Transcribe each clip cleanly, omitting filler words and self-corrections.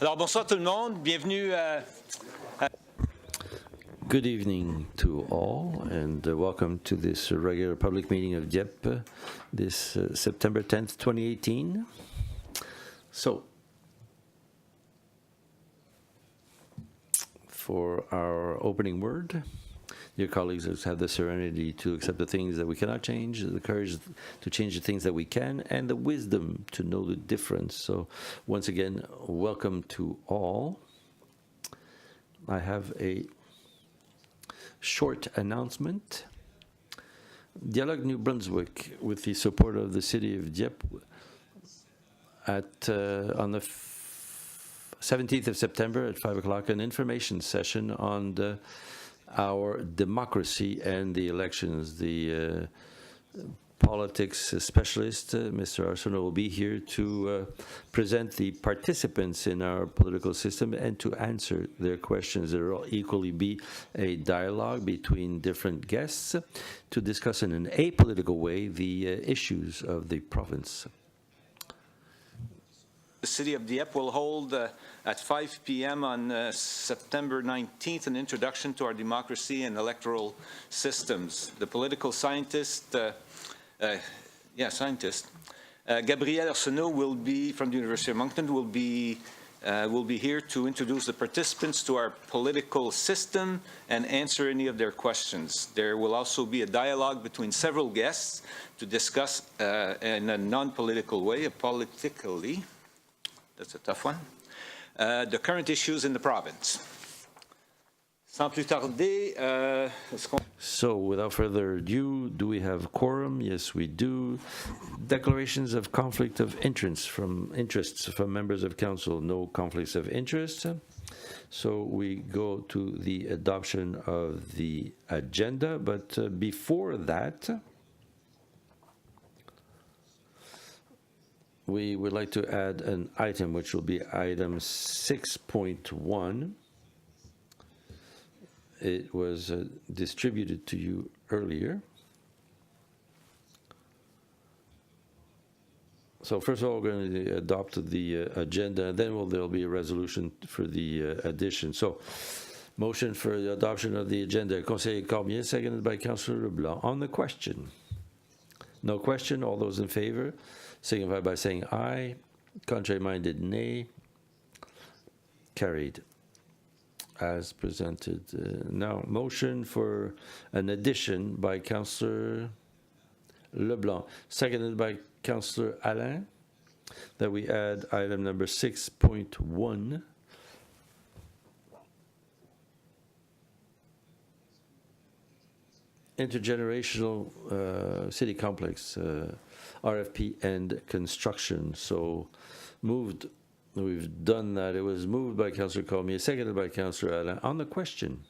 Alors, bonsoir tout le monde. Bienvenue à... Good evening to all, and welcome to this regular public meeting of Dieppe, this September 10th, 2018. So, for our opening word, dear colleagues, let's have the serenity to accept the things that we cannot change, the courage to change the things that we can, and the wisdom to know the difference. So, once again, welcome to all. I have a short announcement. Dialogue New-Brunswick, with the support of the city of Dieppe, on the 17th of September at 5 o'clock, an information session on our democracy and the elections. The politics specialist, Mr. Arsenault, will be here to present the participants in our political system and to answer their questions. There will equally be a dialogue between different guests to discuss in an apolitical way the issues of the province. The city of Dieppe will hold at 5 p.m. on September 19th an introduction to our democracy and electoral systems. The political scientist Gabriel Arsenault will be from the University of Moncton will be here to introduce the participants to our political system and answer any of their questions. There will also be a dialogue between several guests to discuss in a non-political way, politically, that's a tough one, the current issues in the province. Sans plus tarder, So, without further ado, do we have quorum? Yes, we do. Declarations of conflict of interests from members of council. No conflicts of interest. So we go to the adoption of the agenda. But before that, we would like to add an item, which will be item 6.1. It was distributed to you earlier. So first of all, we're going to adopt the agenda, and then there'll be a resolution for the addition. So, motion for the adoption of the agenda. Conseiller Cormier, seconded by Councillor Leblanc. On the question. No question. All those in favor signify by saying aye. Contrary-minded, nay. Carried. As presented. Now, motion for an addition by Councillor Leblanc, seconded by Councillor Alain, that we add item number 6.1. Intergenerational city complex, RFP and construction. So, moved. We've done that. It was moved by Councillor Cormier, seconded by Councillor Alain. On the question,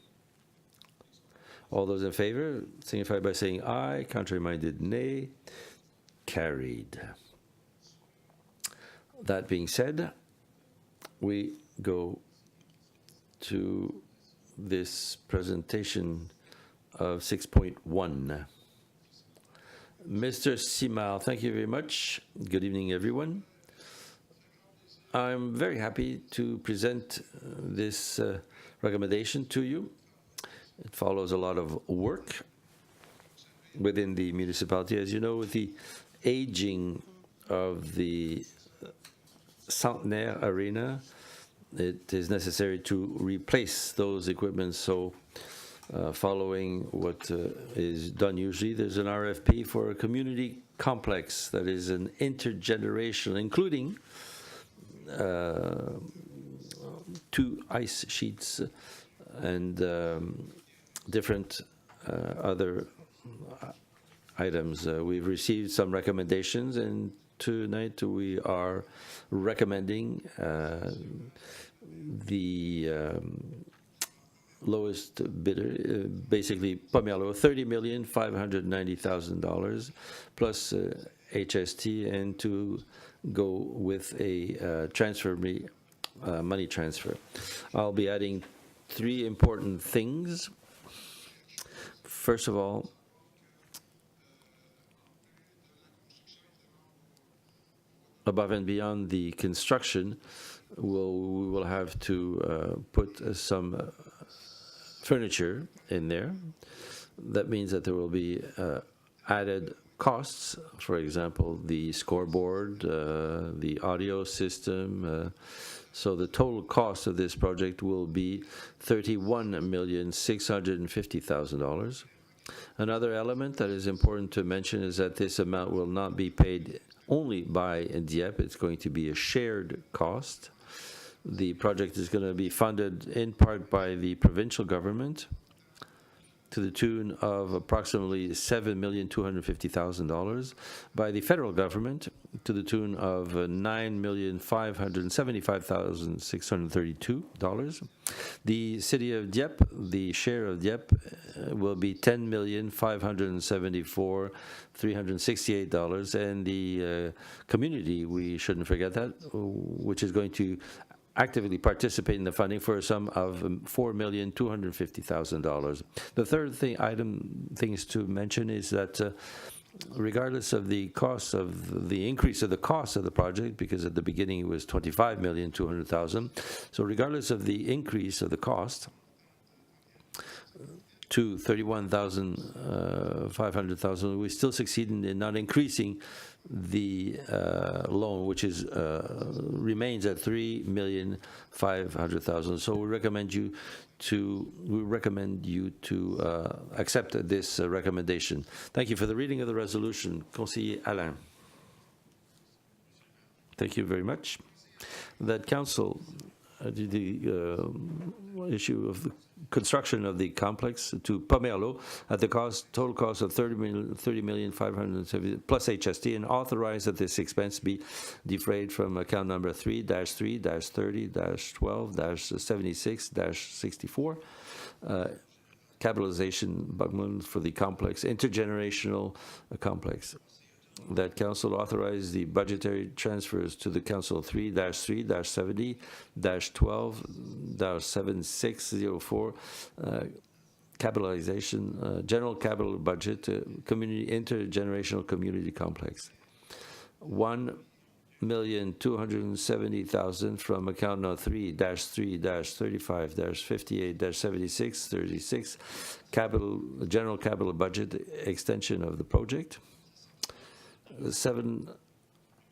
all those in favor signify by saying aye. Contrary-minded, nay. Carried. That being said, we go to this presentation of 6.1. Mr. Simard, thank you very much. Good evening, everyone. I'm very happy to present this recommendation to you. It follows a lot of work within the municipality. As you know, with the aging of the Centenaire Arena, it is necessary to replace those equipments. So, following what is done usually, there's an RFP for a community complex that is an intergenerational, including 2 ice sheets and different other items. We've received some recommendations, and tonight we are recommending the lowest bidder, basically Pomelo, $30,590,000 plus HST, and to go with a money transfer. I'll be adding 3 important things. First of all, above and beyond the construction, we will have to put some furniture in there. That means that there will be added costs, for example, the scoreboard, the audio system. So the total cost of this project will be $31,650,000. Another element that is important to mention is that this amount will not be paid only by Dieppe. It's going to be a shared cost. The project is going to be funded in part by the provincial government to the tune of approximately $7,250,000, by the federal government to the tune of $9,575,632. The city of Dieppe, the share of Dieppe, will be $10,574,368, and the community, we shouldn't forget that, which is going to actively participate in the funding for a sum of $4,250,000. The third things to mention is that regardless of the cost of the increase of the cost of the project, because at the beginning it was $25,200,000, so regardless of the increase of the cost to $31,500,000, we still succeeded in not increasing the loan, which is remains at $3,500,000. So we recommend you to accept this recommendation. Thank you for the reading of the resolution. Conseiller Alain. Thank you very much. That council, the issue of the construction of the complex to Pomerleau at the total cost of $30,570,000 plus HST, and authorize that this expense be defrayed from account number 3-3-30-12-76-64, capitalization Bugman for the complex, intergenerational complex. That council authorize the budgetary transfers to the council 3-3-70-12-7604, capitalization, general capital budget, community intergenerational community complex. $1,270,000 from account number 3-3-35-58-76-36, general capital budget extension of the project. $730,000,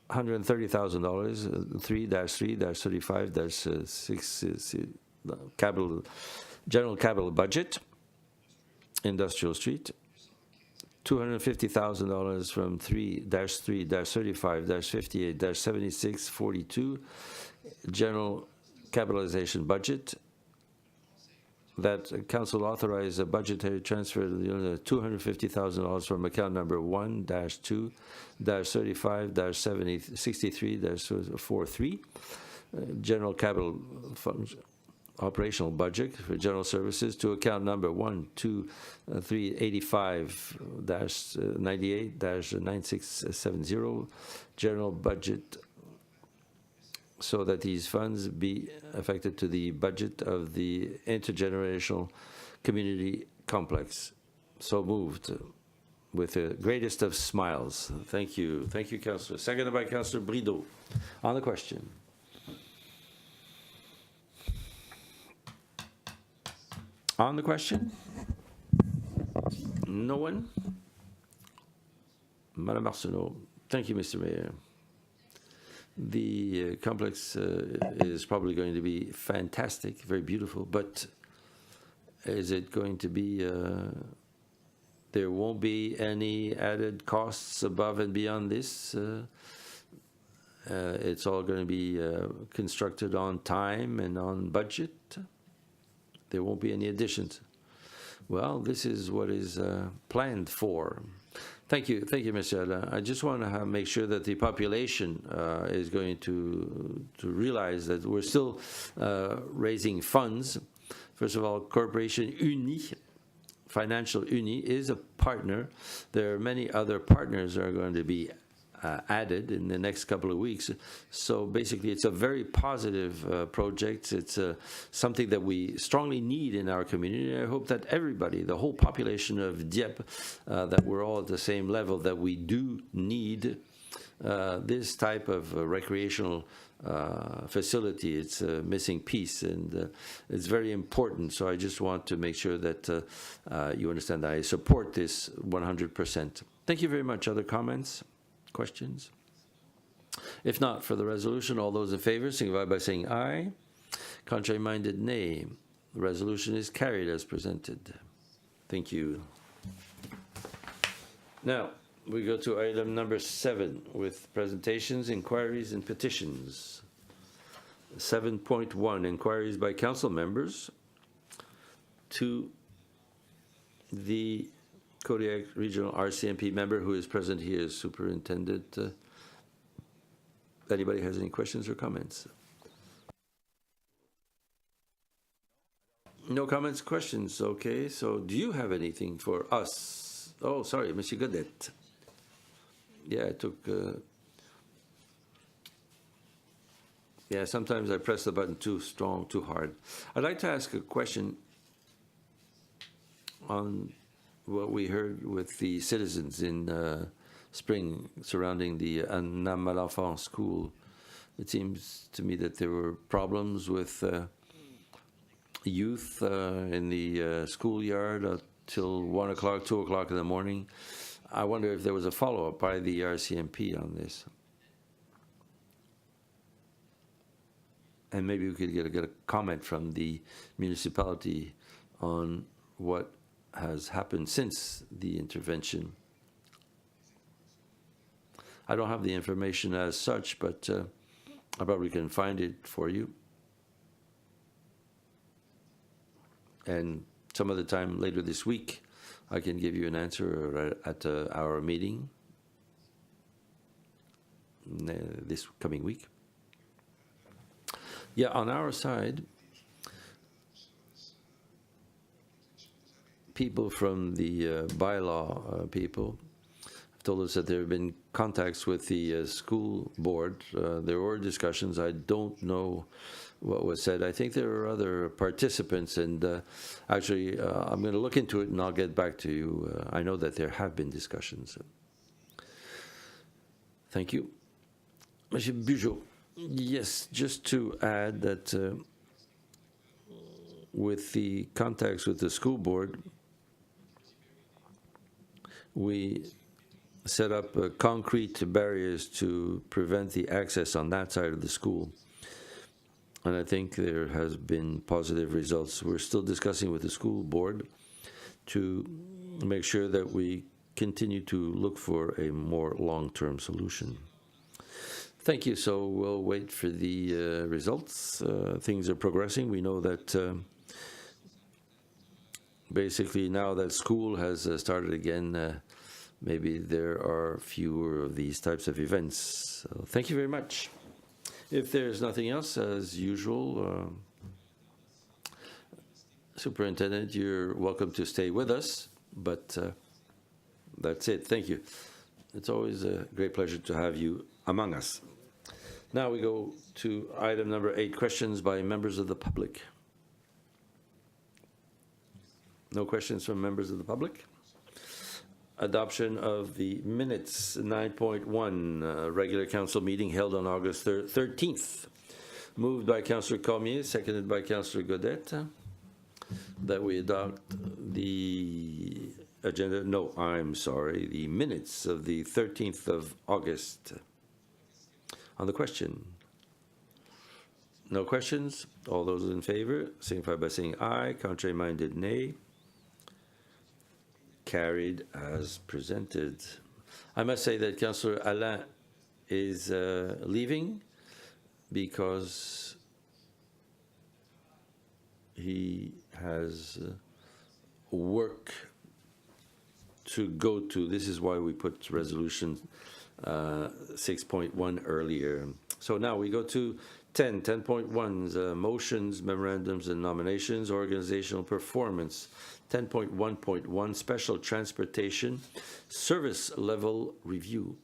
3-3-35-6 general capital budget, Industrial Street. $250,000 from 3-3-35-58-76-42, general capitalization budget. That council authorized a budgetary transfer of $250,000 from account number 1-2-35-63-43, general capital funds, operational budget for general services, to account number 1-2-385-98-9670, general budget, so that these funds be affected to the budget of the intergenerational community complex. So moved with the greatest of smiles. Thank you. Thank you, Councillor. Seconded by Councillor Brideau. On the question. On the question? No one? Madame Arsenault. Thank you, Mr. Mayor. The complex is probably going to be fantastic, very beautiful, but is it going to be, there won't be any added costs above and beyond this? It's all going to be constructed on time and on budget? There won't be any additions. Well, this is what is planned for. Thank you, Mr. Alain. I just want to make sure that the population is going to realize that we're still raising funds. First of all, Corporation Uni, Financial Uni, is a partner. There are many other partners that are going to be added in the next couple of weeks. So basically, it's a very positive project. It's something that we strongly need in our community. I hope that everybody, the whole population of Dieppe, that we're all at the same level, that we do need this type of recreational facility. It's a missing piece, and it's very important. So I just want to make sure that you understand that I support this 100%. Thank you very much. Other comments, questions? If not, for the resolution, all those in favor signify by saying aye. Contrary-minded, nay. The resolution is carried as presented. Thank you. Now, we go to item number 7 with presentations, inquiries, and petitions. 7.1, inquiries by council members to the Kodiak Regional RCMP member who is present here as superintendent. Anybody has any questions or comments? No comments, questions. Okay, so do you have anything for us? Oh, sorry, Monsieur Godet. Yeah, I took... yeah, sometimes I press the button too strong, too hard. I'd like to ask a question on what we heard with the citizens in spring surrounding the Anna Malenfant school. It seems to me that there were problems with youth in the schoolyard till 1 o'clock, 2 o'clock in the morning. I wonder if there was a follow-up by the RCMP on this. And maybe we could get a comment from the municipality on what has happened since the intervention. I don't have the information as such, but I probably can find it for you. And some other time later this week, I can give you an answer at our meeting this coming week. Yeah, on our side, people from the bylaw people have told us that there have been contacts with the school board. There were discussions. I don't know what was said. I think there were other participants, and actually, I'm going to look into it and I'll get back to you. I know that there have been discussions. Thank you. Monsieur Bugeaud. Yes, just to add that with the contacts with the school board, we set up concrete barriers to prevent the access on that side of the school. And I think there has been positive results. We're still discussing with the school board to make sure that we continue to look for a more long-term solution. Thank you. So we'll wait for the results. Things are progressing. We know that basically now that school has started again, maybe there are fewer of these types of events. So thank you very much. If there's nothing else, as usual, Superintendent, you're welcome to stay with us, but that's it. Thank you. It's always a great pleasure to have you among us. Now we go to item number 8, questions by members of the public. No questions from members of the public? Adoption of the minutes, 9.1, regular council meeting held on August 13th. Moved by Councillor Cormier, seconded by Councillor Godet, that we adopt the agenda, no, I'm sorry, the minutes of the 13th of August. On the question? No questions? All those in favor, signify by saying aye. Contrary-minded, nay. Carried as presented. I must say that Councillor Alain is leaving because he has work to go to. This is why we put resolution 6.1 earlier. So now we go to 10.1's motions, memorandums, and nominations, organizational performance. 10.1.1, special transportation, service level review.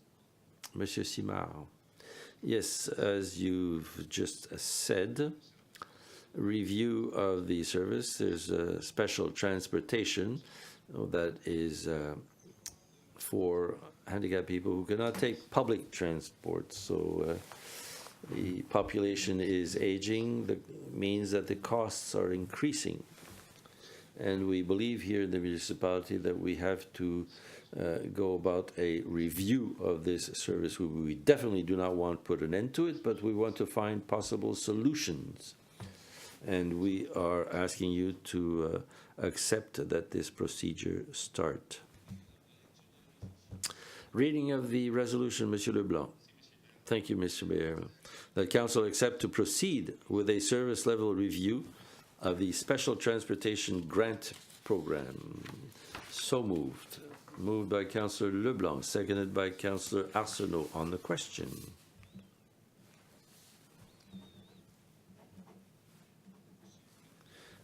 Monsieur Simard. Yes, as you've just said, review of the service. There's a special transportation that is for handicapped people who cannot take public transport. So the population is aging, that means that the costs are increasing. And we believe here in the municipality that we have to go about a review of this service. We definitely do not want to put an end to it, but we want to find possible solutions. And we are asking you to accept that this procedure start. Reading of the resolution, Monsieur Leblanc. Thank you, Mr. Mayor. The Council accept to proceed with a service level review of the Special Transportation Grant Program. So moved. Moved by Councillor Leblanc, seconded by Councillor Arsenault on the question.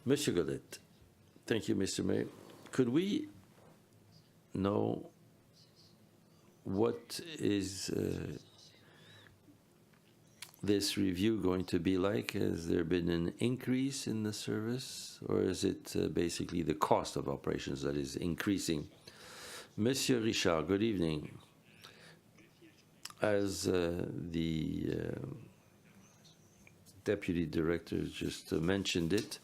Monsieur Godet. Thank you, Mr. Mayor. Could we know what is this review going to be like? Has there been an increase in the service, or is it basically the cost of operations that is increasing? Monsieur Richard, good evening. As the Deputy Director just mentioned it,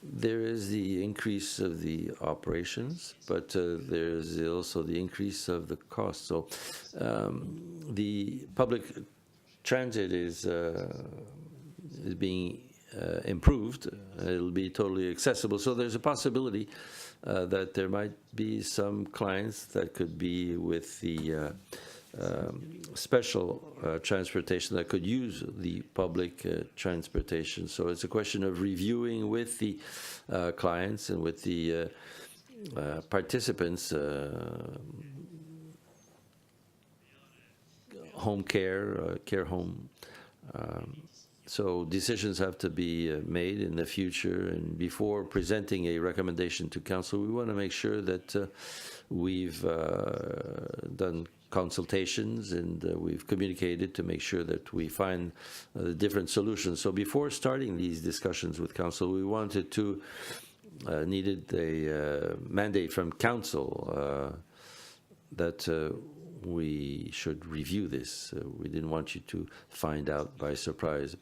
there is the increase of the operations, but there is also the increase of the cost. So the public transit is being improved. It'll be totally accessible. So there's a possibility that there might be some clients that could be with the special transportation that could use the public transportation. So it's a question of reviewing with the clients and with the participants, home care, care home. So decisions have to be made in the future, and before presenting a recommendation to council, we want to make sure that we've done consultations and we've communicated to make sure that we find different solutions. So before starting these discussions with council, we wanted to needed a mandate from council that we should review this. We didn't want you to find out by surprise.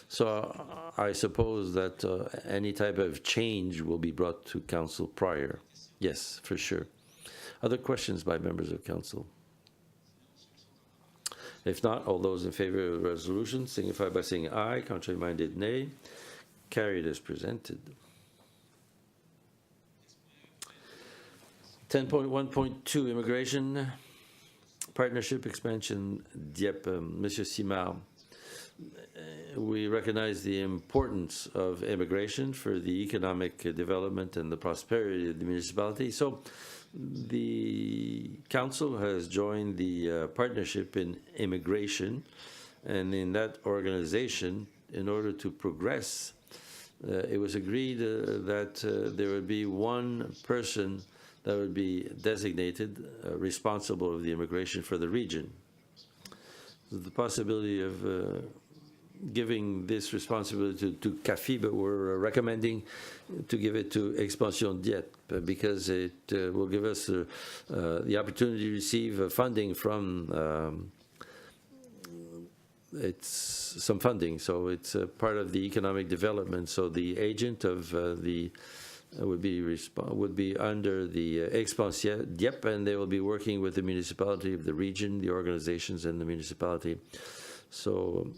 So I suppose that any type of change will be brought to council prior. Yes, for sure. Other questions by members of council? If not, all those in favor of the resolution signify by saying aye. Contrary-minded, nay. Carried as presented. 10.1.2 Immigration Partnership Expansion Dieppe. Monsieur Simard, we recognize the importance of immigration for the economic development and the prosperity of the municipality. So the council has joined the partnership in immigration, and in that organization, in order to progress, it was agreed that there would be one person that would be designated responsible of the immigration for the region. The possibility of giving this responsibility to CAFI, but we're recommending to give it to Expansion Dieppe because it will give us the opportunity to receive funding from some funding. So it's part of the economic development. So the agent of the would be under the Expansion Dieppe, and they will be working with the municipality of the region, the organizations, and the municipality. So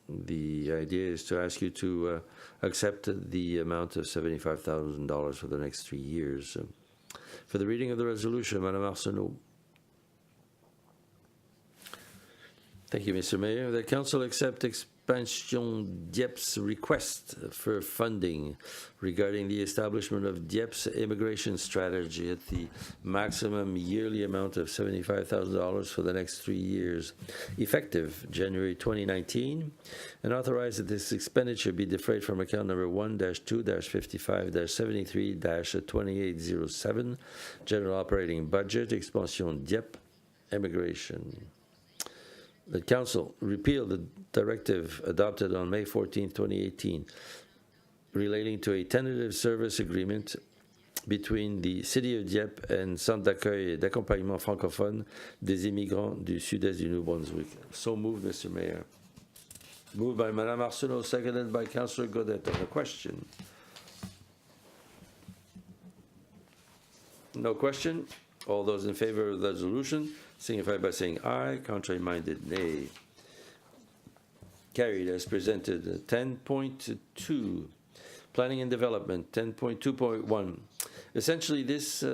the idea is to ask you to accept the amount of $75,000 for the next 3 years. For the reading of the resolution, Madame Arsenault. Thank you, Mr. Mayor. The Council accepts Expansion Dieppe's request for funding regarding the establishment of Dieppe's immigration strategy at the maximum yearly amount of $75,000 for the next 3 years, effective January 2019, and authorize that this expenditure be defrayed from account number 1-2-55-73-2807, General Operating Budget, Expansion Dieppe, Immigration. The Council repealed the directive adopted on May 14, 2018, relating to a tentative service agreement between the City of Dieppe and Centre d'accueil et d'accompagnement francophone des immigrants du sud-est du New-Brunswick. So moved, Mr. Mayor. Moved by Madame Arsenault, seconded by Councillor Godette. On the question? No question. All those in favor of the resolution signify by saying aye. Contrary-minded, nay. Carried as presented. 10.2, Planning and Development. 10.2.1. Essentially, this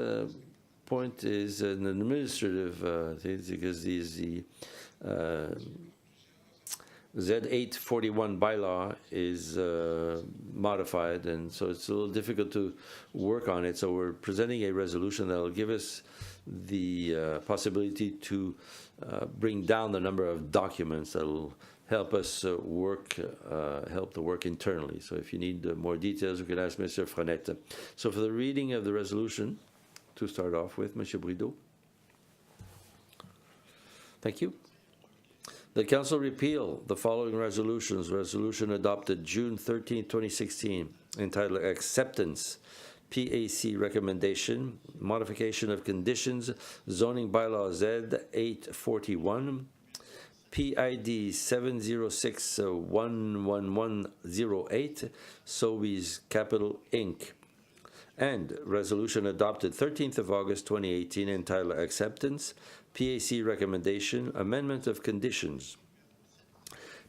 point is an administrative thing because the Z841 bylaw is modified, and so it's a little difficult to work on it. So we're presenting a resolution that will give us the possibility to bring down the number of documents that will help us help the work internally. So if you need more details, we can ask Mr. Frenette. So for the reading of the resolution, to start off with, Monsieur Brideau. Thank you. The Council repeal the following resolutions. Resolution adopted June 13, 2016, entitled Acceptance, PAC Recommendation, Modification of Conditions, Zoning Bylaw Z841, PID 706-11108, Sobeys Capital Inc., and resolution adopted 13th of August 2018 entitled Acceptance, PAC Recommendation, Amendment of Conditions,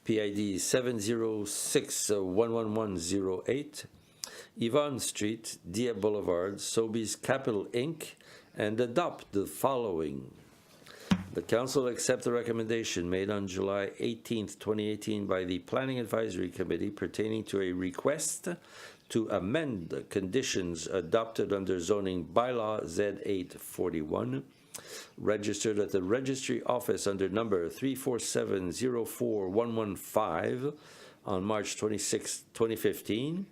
PID 706-11108, Yvonne Street, Dieppe Boulevard, Sobeys Capital Inc., and adopt the following. The Council accept the recommendation made on July 18, 2018 by the Planning Advisory Committee pertaining to a request to amend the conditions adopted under zoning bylaw Z841, registered at the Registry Office under number 34704-115 on March 26, 2015,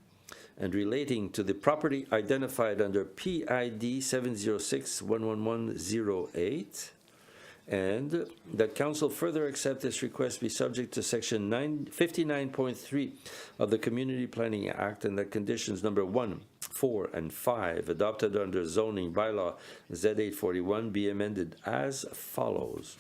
and relating to the property identified under PID 706-11108, and that Council further accept this request be subject to Section 59.3 of the Community Planning Act, and that conditions number 1, 4, and 5 adopted under zoning bylaw Z841 be amended as follows.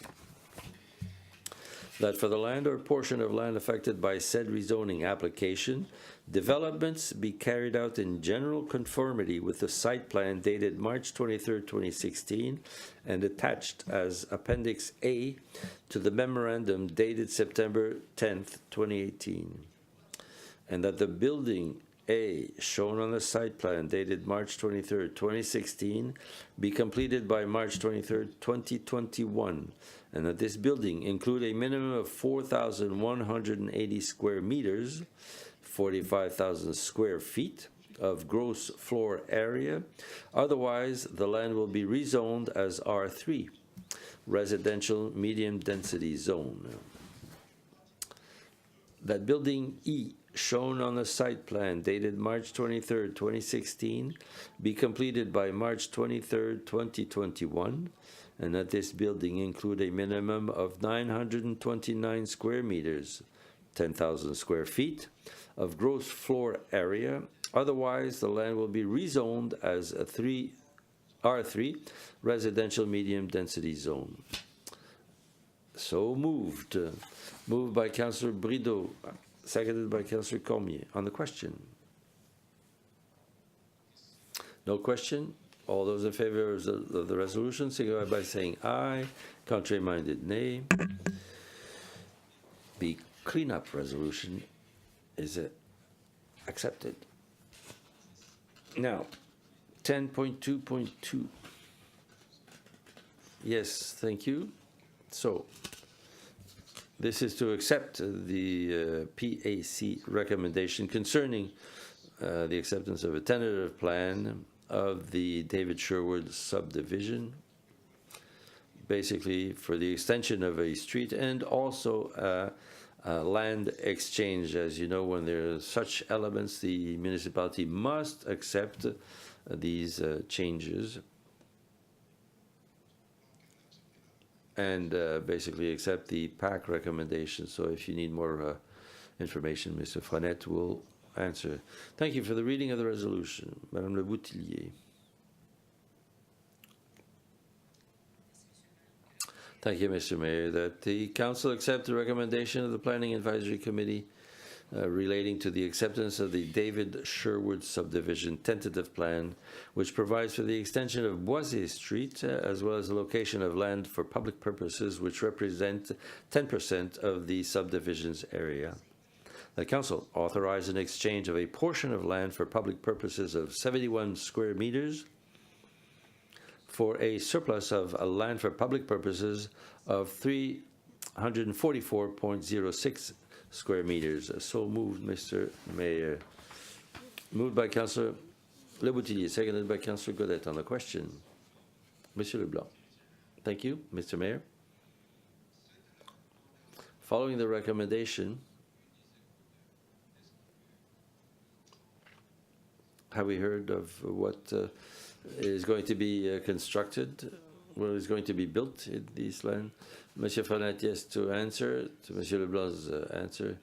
That for the land or portion of land affected by said rezoning application, developments be carried out in general conformity with the site plan dated March 23, 2016, and attached as Appendix A to the memorandum dated September 10, 2018. And that the building A, shown on the site plan dated March 23, 2016, be completed by March 23, 2021, and that this building include a minimum of 4,180 square meters, 45,000 square feet of gross floor area. Otherwise, the land will be rezoned as R3, residential medium density zone. That building E, shown on the site plan dated March 23, 2016, be completed by March 23, 2021, and that this building include a minimum of 929 square meters, 10,000 square feet, of gross floor area. Otherwise, the land will be rezoned as a R3, residential medium density zone. So moved. Moved by Councillor Brideau, seconded by Councillor Cormier. On the question? No question? All those in favor of the resolution signify by saying aye. Contrary-minded, nay. The cleanup resolution is accepted. Now, 10.2.2. Yes, thank you. So, this is to accept the PAC recommendation concerning the acceptance of a tentative plan of the David Sherwood subdivision, basically for the extension of a street and also land exchange. As you know, when there are such elements, the municipality must accept these changes and basically accept the PAC recommendation. So if you need more information, Mr. Frenette will answer. Thank you for the reading of the resolution. Madame Le Boutillier. Thank you, Mr. Mayor. That the council accept the recommendation of the Planning Advisory Committee relating to the acceptance of the David Sherwood subdivision tentative plan, which provides for the extension of Boisé Street, as well as the location of land for public purposes, which represent 10% of the subdivision's area. The council authorized an exchange of a portion of land for public purposes of 71 square meters for a surplus of land for public purposes of 344.06 square meters. So moved, Mr. Mayor. Moved by Councillor Leboutillier, seconded by Councillor Godette on the question. Monsieur Leblanc. Thank you, Mr. Mayor. Following the recommendation, have we heard of what is going to be constructed, what is going to be built in this land? Monsieur Fournette, yes, to answer to Monsieur Leblanc's answer.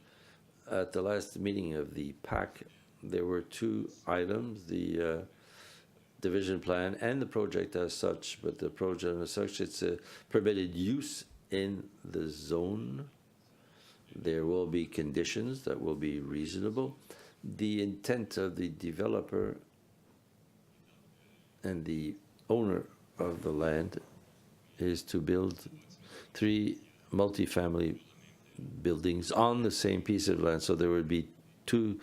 At the last meeting of the PAC, there were two items, the division plan and the project as such, but the project as such, it's a permitted use in the zone. There will be conditions that will be reasonable. The intent of the developer and the owner of the land is to build 3 multifamily buildings on the same piece of land. So there would be 2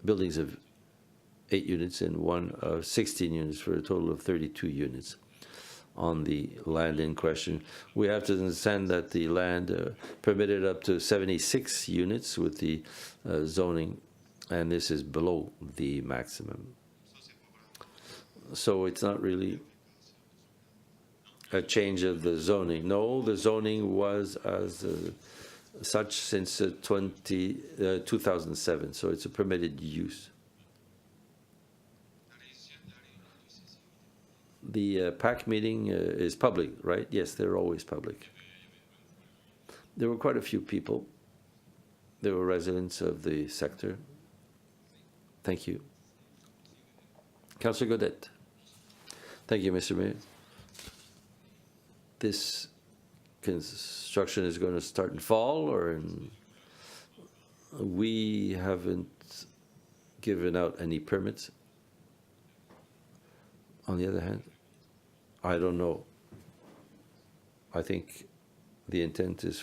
buildings of 8 units and one of 16 units for a total of 32 units on the land in question. We have to understand that the land permitted up to 76 units with the zoning, and this is below the maximum. So it's not really a change of the zoning. No, the zoning was as such since 2007, so it's a permitted use. The PAC meeting is public, right? Yes, they're always public. There were quite a few people. There were residents of the sector. Thank you. Councillor Godette. Thank you, Mr. Mayor. This construction is going to start in fall, or we haven't given out any permits. On the other hand, I don't know. I think the intent is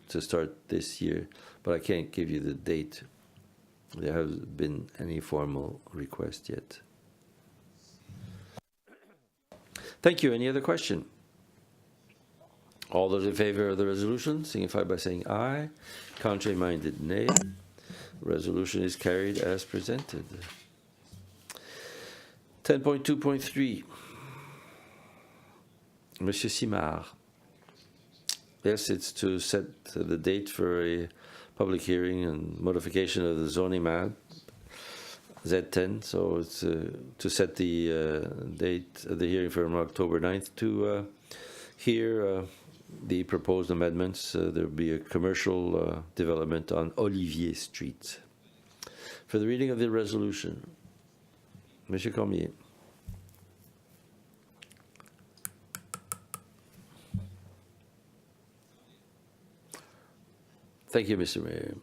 to start this year, but I can't give you the date. There hasn't been any formal request yet. Thank you. Any other question? All those in favor of the resolution signify by saying aye. Contrary-minded, nay. Resolution is carried as presented. 10.2.3. Monsieur Simard. Yes, it's to set the date for a public hearing and modification of the zoning map, Z10. So it's to set the date of the hearing from October 9th to hear the proposed amendments. There will be a commercial development on Olivier Street. For the reading of the resolution, Monsieur Cormier. Thank you, Mr. Mayor.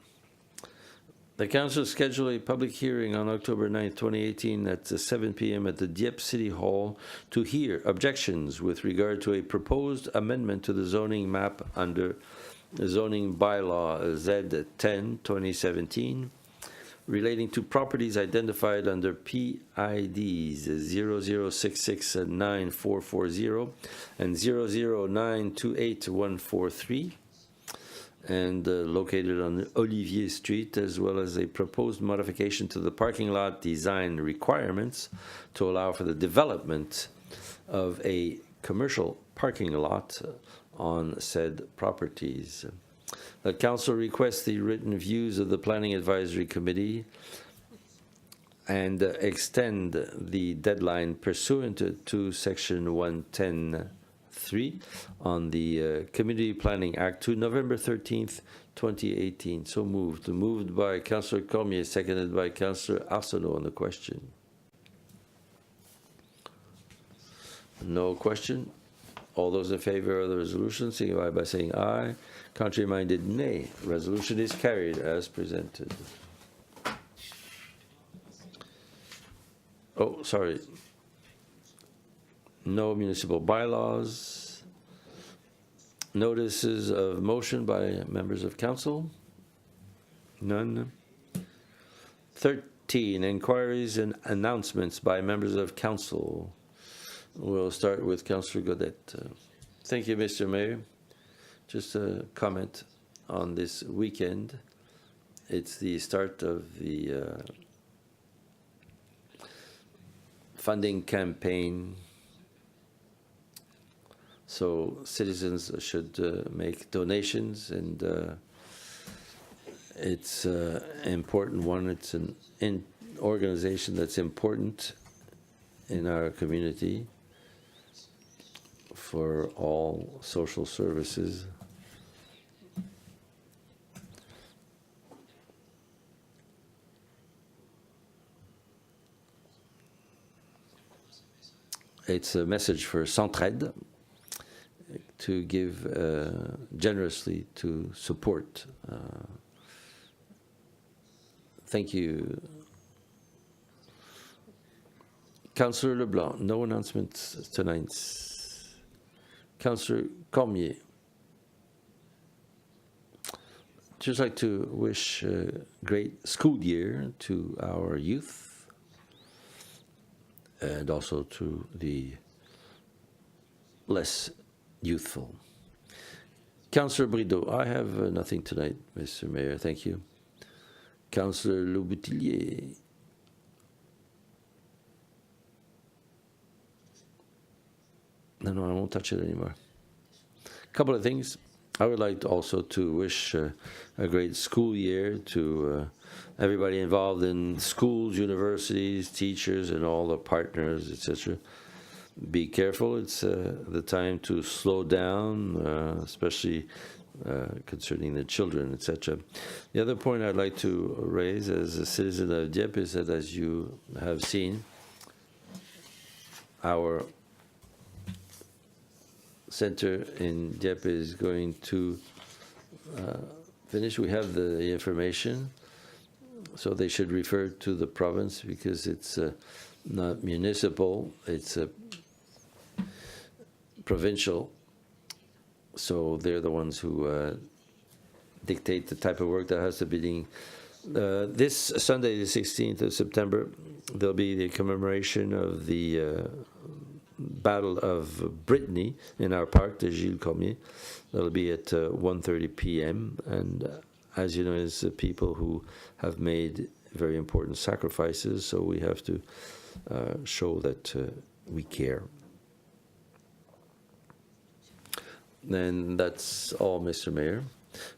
The Council scheduled a public hearing on October 9, 2018 at 7 p.m. at the Dieppe City Hall to hear objections with regard to a proposed amendment to the zoning map under zoning bylaw Z10 2017 relating to properties identified under PIDs 00669440 and 009281143 and located on Olivier Street, as well as a proposed modification to the parking lot design requirements to allow for the development of a commercial parking lot on said properties. The Council requests the written views of the Planning Advisory Committee and extend the deadline pursuant to Section 110(3) on the Community Planning Act to November 13th, 2018. So moved. Moved by Councillor Cormier, seconded by Councillor Arsenault on the question. No question. All those in favor of the resolution signify by saying aye. Contrary-minded, nay. Resolution is carried as presented. Oh, sorry. No municipal bylaws. Notices of motion by members of council. None. 13, inquiries and announcements by members of council. We'll start with Councillor Godet. Thank you, Mr. Mayor. Just a comment on this weekend. It's the start of the funding campaign. So citizens should make donations, and it's an important one. It's an organization that's important in our community for all social services. It's a message for Centraide to give generously to support. Thank you. Councillor Leblanc, no announcements tonight. Councillor Cormier. Just like to wish a great school year to our youth and also to the less youthful. Councillor Brideau, I have nothing tonight, Mr. Mayor. Thank you. Councillor Louboutillier. No, I won't touch it anymore. A couple of things. I would like also to wish a great school year to everybody involved in schools, universities, teachers, and all the partners, etc. Be careful. It's the time to slow down, especially concerning the children, etc. The other point I'd like to raise as a citizen of Dieppe is that, as you have seen, our center in Dieppe is going to finish. We have the information, so they should refer to the province because it's not municipal, it's provincial. So they're the ones who dictate the type of work that has to be done. This Sunday, the 16th of September, there'll be the commemoration of the Battle of Brittany in our park, the Gilles Cormier. That'll be at 1:30 p.m. And as you know, it's people who have made very important sacrifices, so we have to show that we care. And that's all, Mr. Mayor.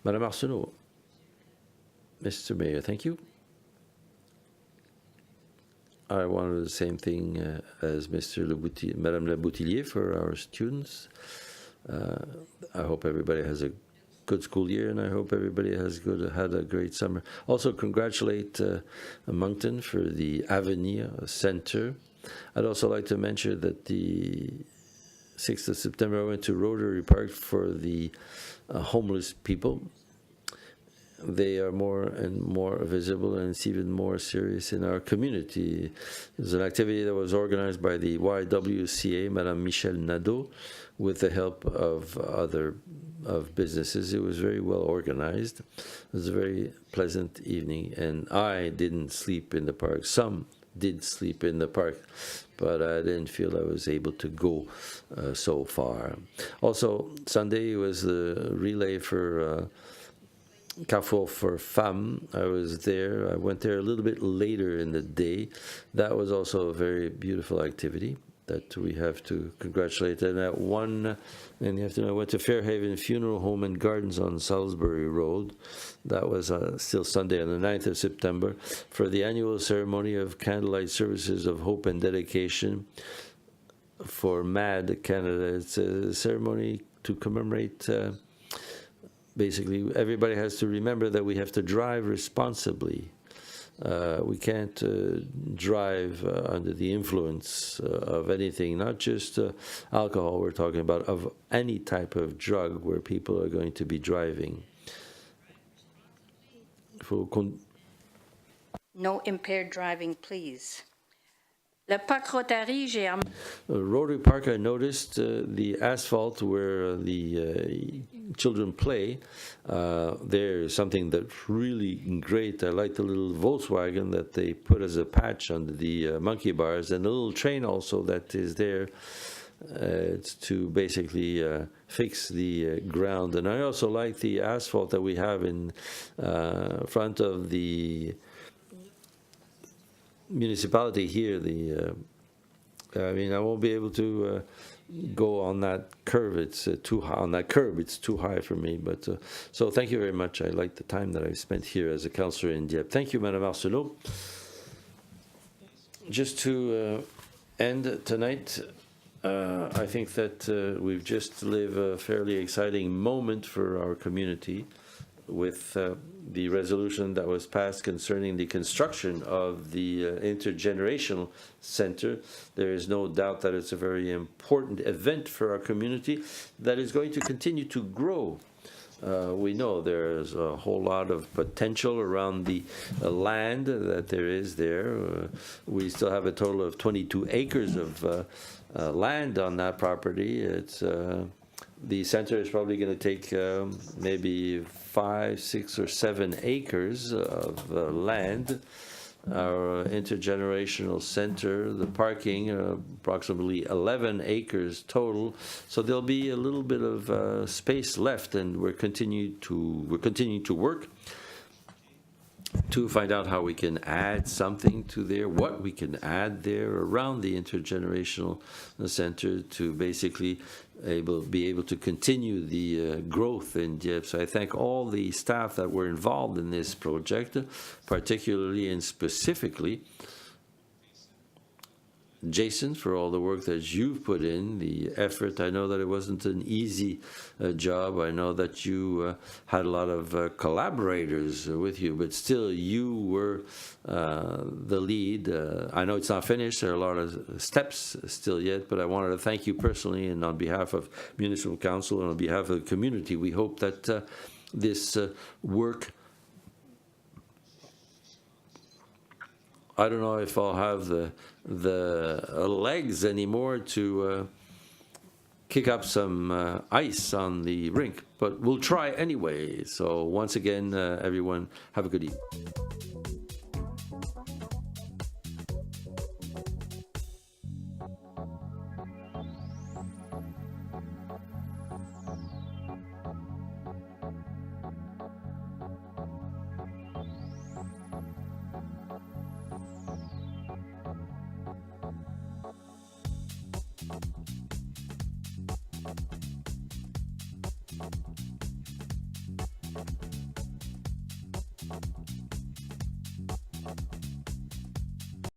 Madame Arsenault. Mr. Mayor, thank you. I wanted the same thing as Madame Leboutillier for our students. I hope everybody has a good school year, and I hope everybody has had a great summer. Also, congratulate Moncton for the Avenir Center. I'd also like to mention that the 6th of September, I went to Rotary Park for the homeless people. They are more and more visible, and it's even more serious in our community. There's an activity that was organized by the YWCA, Madame Michelle Nadeau, with the help of businesses. It was very well organized. It was a very pleasant evening, and I didn't sleep in the park. Some did sleep in the park, but I didn't feel I was able to go so far. Also, Sunday was the relay for Carrefour for Femmes. I was there. I went there a little bit later in the day. That was also a very beautiful activity that we have to congratulate. And at 1 in the afternoon, I went to Fairhaven Funeral Home and Gardens on Salisbury Road. That was still Sunday on the 9th of September for the annual ceremony of candlelight services of hope and dedication for MAD Canada. It's a ceremony to commemorate basically, everybody has to remember that we have to drive responsibly We can't drive under the influence of anything, not just alcohol we're talking about, of any type of drug where people are going to be driving. No impaired driving, please. Le Parc Rotary, j'ai Rotary Park, I noticed the asphalt where the children play. There's something that's really great. I like the little Volkswagen that they put as a patch under the monkey bars, and the little train also that is there. It's to basically fix the ground. And I also like the asphalt that we have in front of the municipality here. I mean, I won't be able to go on that curve. It's too high. On that curb, it's too high for me. But so thank you very much. I like the time that I've spent here as a councillor in Dieppe. Thank you, Madame Arsenault. Just to end tonight, I think that we've just lived a fairly exciting moment for our community with the resolution that was passed concerning the construction of the intergenerational center. There is no doubt that it's a very important event for our community that is going to continue to grow. We know there's a whole lot of potential around the land that there is there. We still have a total of 22 acres of land on that property. It's the center is probably going to take maybe 5, 6, or 7 acres of land. Our intergenerational center, the parking, approximately 11 acres total. So there'll be a little bit of space left, and we're continuing to work to find out how we can add something to there, what we can add there around the intergenerational center to basically be able to continue the growth in Dieppe. So I thank all the staff that were involved in this project, particularly and specifically Jason, for all the work that you've put in, the effort. I know that it wasn't an easy job. I know that you had a lot of collaborators with you, but still you were the lead. I know it's not finished. There are a lot of steps still yet, but I wanted to thank you personally, and on behalf of Municipal Council and on behalf of the community, we hope that this work, I don't know if I'll have the legs anymore to kick up some ice on the rink, but we'll try anyway. So once again, everyone, have a good evening.